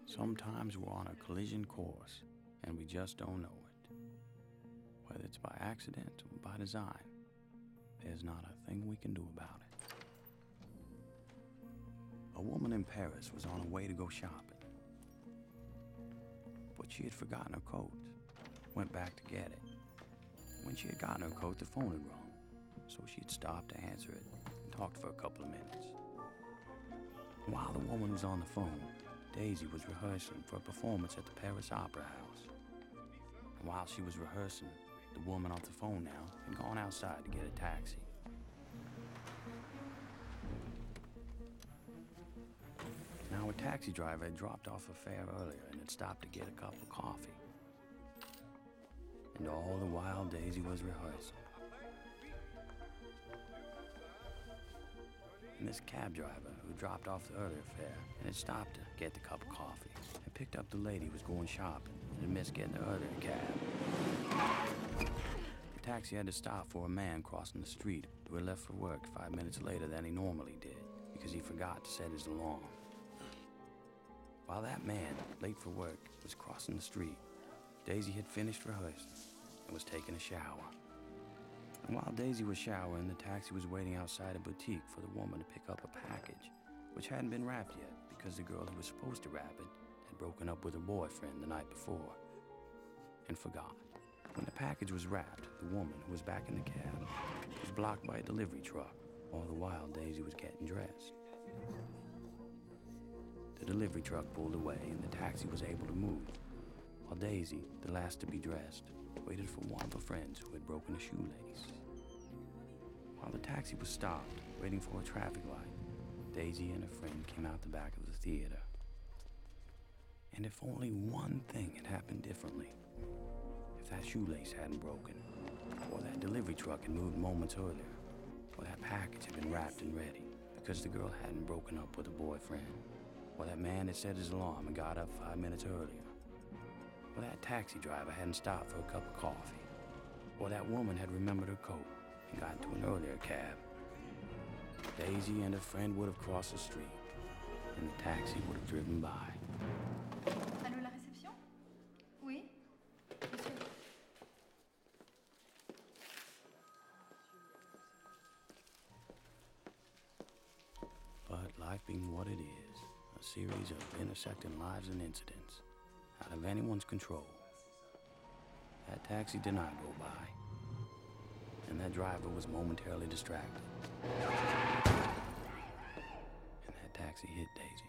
Sometimes we're on a collision course, and we just don't know it. Whether it's by accident or by design, there's not a thing we can do about it. A woman in Paris was on her way to go shopping, but she had forgotten her coat. Went back to get it. When she had gotten her coat, the phone had rung, so she had stopped to answer it and talked for a couple of minutes. While the woman was on the phone, Daisy was rehearsing for a performance at the Paris Opera House. And while she was rehearsing, the woman off the phone now had gone outside to get a taxi. Now, a taxi driver had dropped off a fare earlier and had stopped to get a cup of coffee. And all the while, Daisy was rehearsing. And this cab driver, who dropped off the earlier fare and had stopped to get the cup of coffee, had picked up the lady who was going shopping and had missed getting the earlier cab. The taxi had to stop for a man crossing the street who had left for work 5 minutes later than he normally did because he forgot to set his alarm. While that man, late for work, was crossing the street, Daisy had finished rehearsing and was taking a shower. And while Daisy was showering, the taxi was waiting outside a boutique for the woman to pick up a package, which hadn't been wrapped yet because the girl who was supposed to wrap it had broken up with her boyfriend the night before and forgot. When the package was wrapped, the woman, who was back in the cab, was blocked by a delivery truck. All the while, Daisy was getting dressed. The delivery truck pulled away and the taxi was able to move, while Daisy, the last to be dressed, waited for one of her friends who had broken a shoelace. While the taxi was stopped, waiting for a traffic light, Daisy and her friend came out the back of the theater. And if only one thing had happened differently, if that shoelace hadn't broken, or that delivery truck had moved moments earlier, or that package had been wrapped and ready because the girl hadn't broken up with her boyfriend, or that man had set his alarm and got up 5 minutes earlier, or that taxi driver hadn't stopped for a cup of coffee, or that woman had remembered her coat and got into an earlier cab, Daisy and her friend would have crossed the street, and the taxi would have driven by. Allô, la réception? Oui? Monsieur. But life being what it is, a series of intersecting lives and incidents, out of anyone's control, that taxi did not go by, and that driver was momentarily distracted, and that taxi hit Daisy.